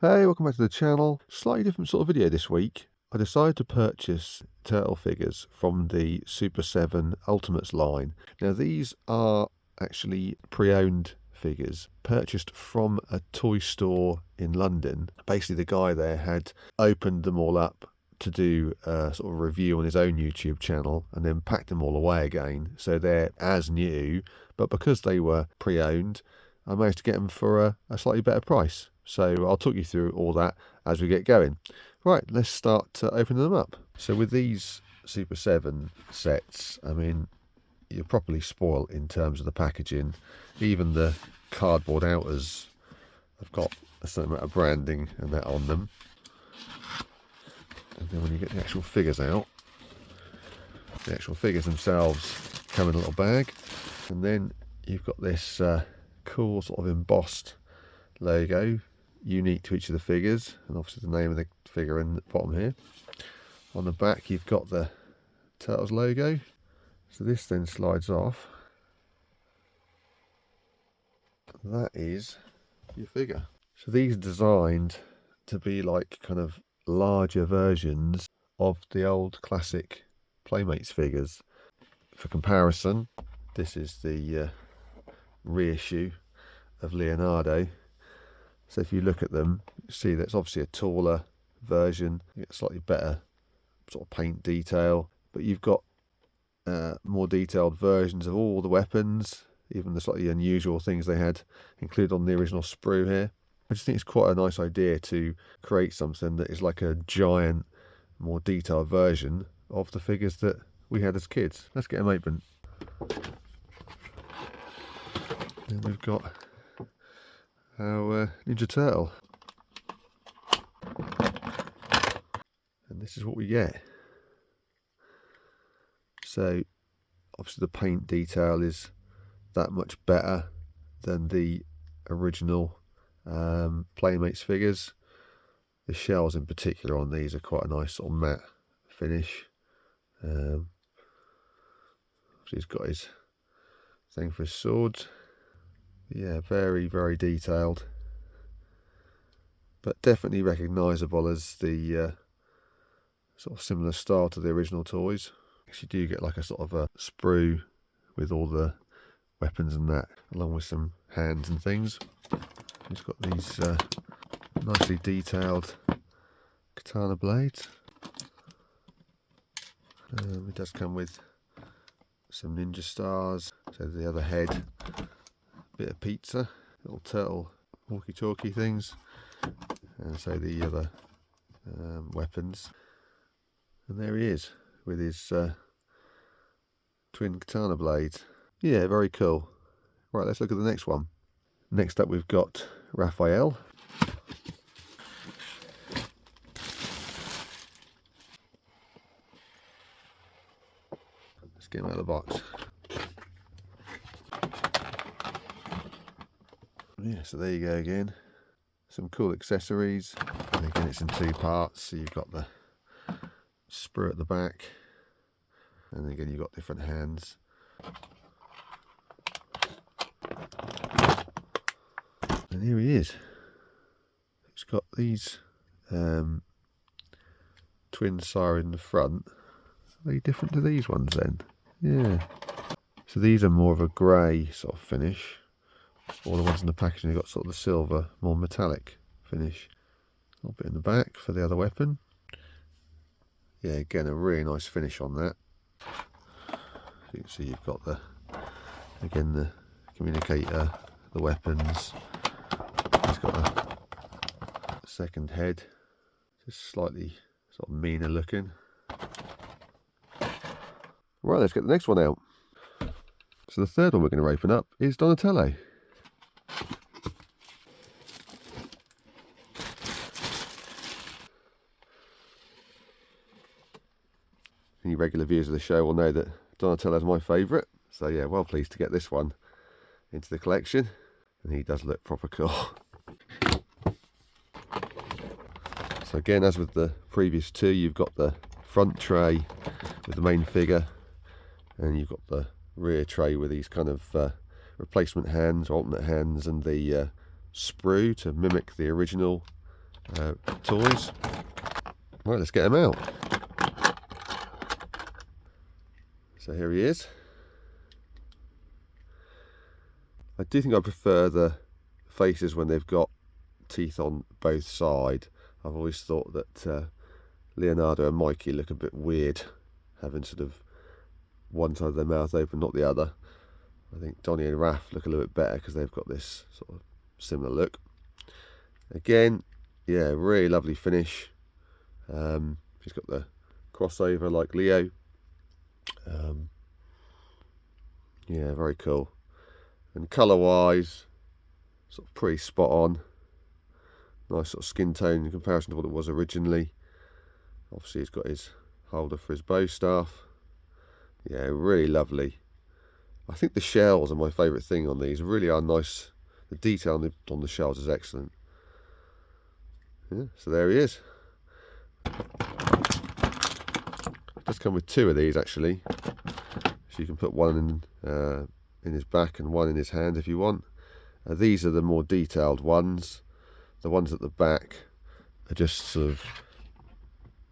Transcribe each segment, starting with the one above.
Hey, welcome back to the channel. Slightly different sort of video this week. I decided to purchase turtle figures from the Super 7 Ultimates line. Now these are actually pre-owned figures purchased from a toy store in London. Basically the guy there had opened them all up to do a sort of review on his own YouTube channel and then packed them all away again. So they're as new, but because they were pre-owned, I managed to get them for a slightly better price. So I'll talk you through all that as we get going. Right, let's start opening them up. So with these Super 7 sets, I mean, you're properly spoiled in terms of the packaging. Even the cardboard outers have got a certain amount of branding and that on them. And then when you get the actual figures out, the actual figures themselves come in a little bag. And then you've got this cool sort of embossed logo, unique to each of the figures, and obviously the name of the figure in the bottom here. On the back you've got the Turtles logo. So this then slides off. That is your figure. So these are designed to be like kind of larger versions of the old classic Playmates figures. For comparison, this is the reissue of Leonardo. So if you look at them, you see that's obviously a taller version. You get slightly better sort of paint detail, but you've got more detailed versions of all the weapons, even the slightly unusual things they had included on the original sprue here. I just think it's quite a nice idea to create something that is like a giant, more detailed version of the figures that we had as kids. Let's get them open. And we've got our Ninja Turtle. And this is what we get. So obviously the paint detail is that much better than the original Playmates figures. The shells in particular on these are quite a nice sort of matte finish. He's got his thing for his sword. Yeah, very, very detailed, but definitely recognisable as the sort of similar style to the original toys. You do get like a sort of a sprue with all the weapons and that, along with some hands and things. He's got these nicely detailed katana blades. It does come with some ninja stars. So the other head, bit of pizza, little turtle walkie-talkie things, and so the other weapons. And there he is with his twin katana blades. Yeah, very cool. Right, let's look at the next one. Next up we've got Raphael. Let's get him out of the box. Yeah, so there you go again. Some cool accessories. And again, it's in two parts. So you've got the sprue at the back, and again you've got different hands. And here he is. He's got these twin siren in the front. Are they different to these ones then? Yeah. So these are more of a grey sort of finish. All the ones in the packaging have got sort of the silver, more metallic finish. A little bit in the back for the other weapon. Yeah, again, a really nice finish on that. You can see you've got the, again, the communicator, the weapons. It's got a second head, just slightly sort of meaner looking. Right, let's get the next one out. So the third one we're going to open up is Donatello. Any regular viewers of the show will know that Donatello is my favourite. So yeah, well pleased to get this one into the collection. And he does look proper cool. So again, as with the previous two, you've got the front tray with the main figure, and you've got the rear tray with these kind of replacement hands, alternate hands, and the sprue to mimic the original toys. Right, let's get him out. So here he is. I do think I prefer the faces when they've got teeth on both sides. I've always thought that Leonardo and Mikey look a bit weird, having sort of one side of their mouth open, not the other. I think Donnie and Raph look a little bit better because they've got this sort of similar look. Again, yeah, really lovely finish. She's got the crossover like Leo. Yeah, very cool. And colour wise, sort of pretty spot on. Nice sort of skin tone in comparison to what it was originally. Obviously he's got his holder for his bow staff. Yeah, really lovely. I think the shells are my favourite thing on these. Really are nice. The detail on the shells is excellent. Yeah, so there he is. Does come with two of these actually. So you can put one in his back and one in his hand if you want. These are the more detailed ones. The ones at the back are just sort of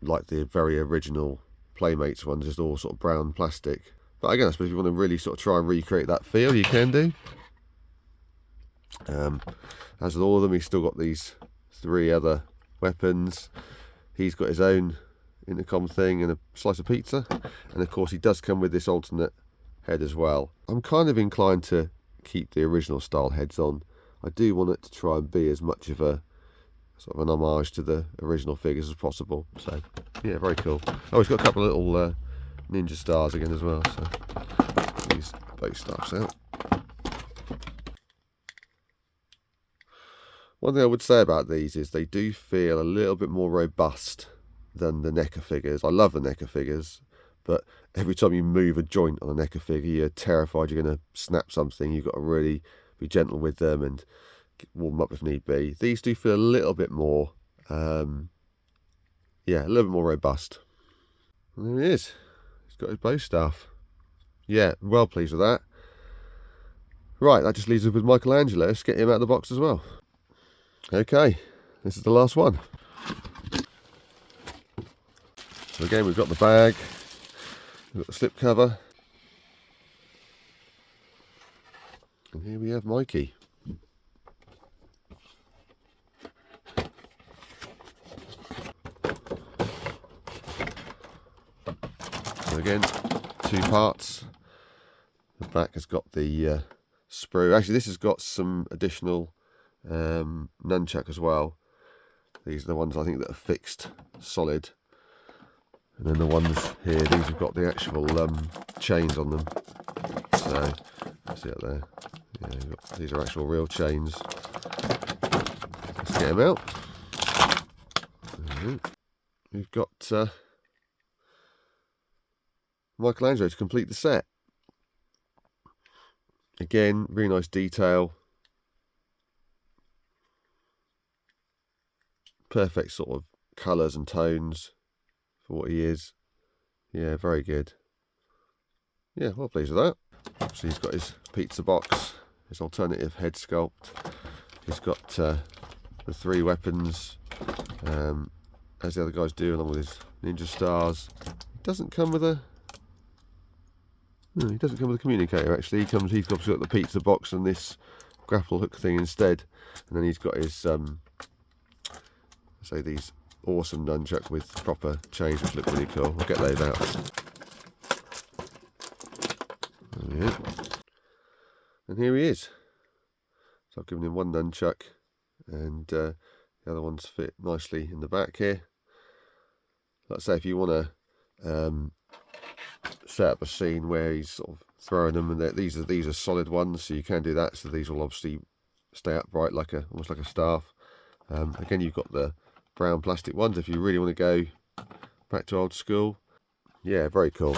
like the very original Playmates ones, just all sort of brown plastic. But again, I suppose if you want to really sort of try and recreate that feel, you can do. As with all of them, he's still got these three other weapons. He's got his own intercom thing and a slice of pizza. And of course, he does come with this alternate head as well. I'm kind of inclined to keep the original style heads on. I do want it to try and be as much of a sort of an homage to the original figures as possible. So yeah, very cool. Oh, he's got a couple of little ninja stars again as well. So these both staffs out. One thing I would say about these is they do feel a little bit more robust than the NECA figures. I love the NECA figures, but every time you move a joint on a NECA figure, you're terrified you're going to snap something. You've got to really be gentle with them and warm them up if need be. These do feel a little bit more, yeah, a little bit more robust. And there he is. He's got his bow staff. Yeah, well pleased with that. Right, that just leaves us with Michelangelo. Let's get him out of the box as well. Okay, this is the last one. So again, we've got the bag, we've got the slip cover, and here we have Mikey. So again, two parts. The back has got the sprue. Actually, this has got some additional nunchuck as well. These are the ones I think that are fixed solid, and then the ones here, these have got the actual chains on them. So see it there. Yeah, these are actual real chains. Let's get them out. We've got Michelangelo to complete the set. Again, really nice detail. Perfect sort of colours and tones for what he is. Yeah, very good. Yeah, well pleased with that. So he's got his pizza box, his alternative head sculpt. He's got the three weapons, as the other guys do, along with his ninja stars. He doesn't come with a... No, he doesn't come with a communicator actually. He's obviously got the pizza box and this grapple hook thing instead. And then he's got his, say, these awesome nunchuck with proper chains, which look really cool. We'll get those out. Yeah. And here he is. So I've given him one nunchuck, and the other ones fit nicely in the back here. Like I say, if you want to set up a scene where he's sort of throwing them, and these are solid ones, so you can do that. So these will obviously stay upright like almost like a staff. Again, you've got the brown plastic ones if you really want to go back to old school. Yeah, very cool.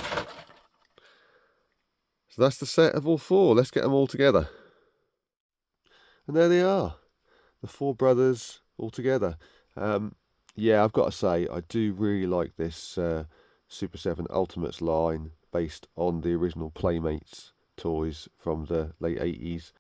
So that's the set of all four. Let's get them all together. And there they are, the four brothers all together. Yeah, I've got to say, I do really like this Super 7 Ultimates line based on the original Playmates toys from the late 80s.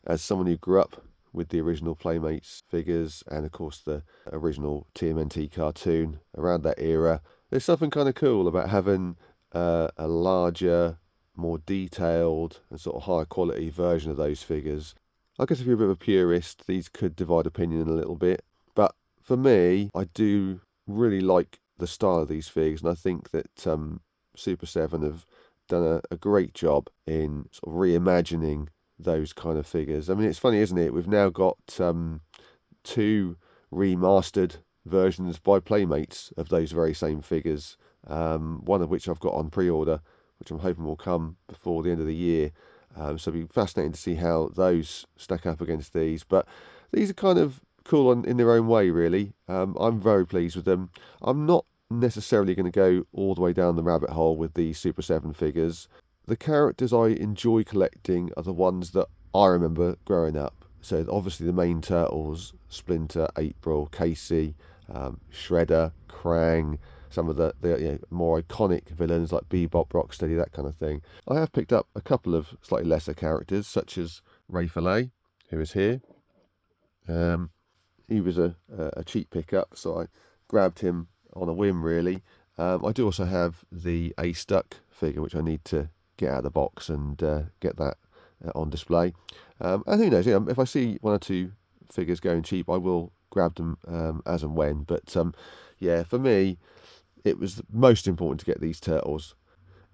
As someone who grew up with the original Playmates figures and of course the original TMNT cartoon around that era. There's something kind of cool about having a larger, more detailed and sort of higher quality version of those figures. I guess if you're a bit of a purist, these could divide opinion a little bit, but for me, I do really like the style of these figures, and I think that Super 7 have done a great job in sort of reimagining those kind of figures. I mean, it's funny, isn't it? We've now got two remastered versions by Playmates of those very same figures, one of which I've got on pre-order, which I'm hoping will come before the end of the year. So it'll be fascinating to see how those stack up against these. But these are kind of cool in their own way, really. I'm very pleased with them. I'm not necessarily going to go all the way down the rabbit hole with the Super 7 figures. The characters I enjoy collecting are the ones that I remember growing up. So obviously the main turtles, Splinter, April, Casey, Shredder, Krang, some of the more iconic villains like Bebop, Rocksteady, that kind of thing. I have picked up a couple of slightly lesser characters, such as Ray Fillet, who is here. He was a cheap pickup, so I grabbed him on a whim, really. I do also have the A-Stuck figure, which I need to get out of the box and get that on display. And who knows, if I see one or two figures going cheap, I will grab them as and when. But yeah, for me, it was most important to get these turtles.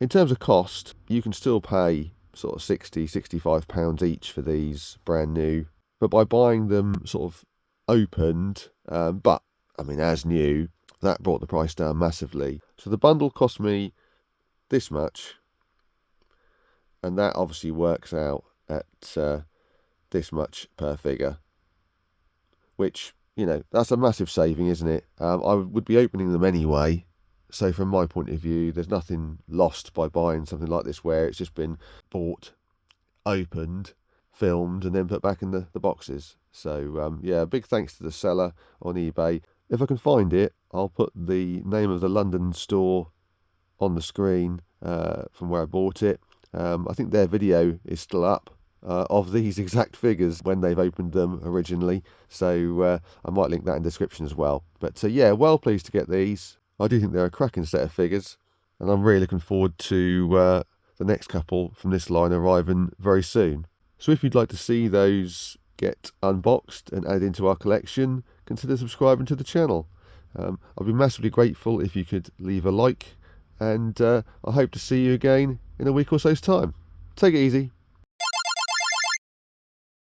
In terms of cost, you can still pay sort of £60-65 each for these brand new. But by buying them sort of opened, but I mean as new, that brought the price down massively. So the bundle cost me this much, and that obviously works out at this much per figure, which, that's a massive saving, isn't it? I would be opening them anyway, so from my point of view, there's nothing lost by buying something like this where it's just been bought, opened, filmed, and then put back in the boxes. So yeah, big thanks to the seller on eBay. If I can find it, I'll put the name of the London store on the screen from where I bought it. I think their video is still up of these exact figures when they've opened them originally. So I might link that in the description as well. But yeah, well pleased to get these. I do think they're a cracking set of figures, and I'm really looking forward to the next couple from this line arriving very soon. So if you'd like to see those get unboxed and added into our collection, consider subscribing to the channel. I'd be massively grateful if you could leave a like, and I hope to see you again in a week or so's time. Take it easy.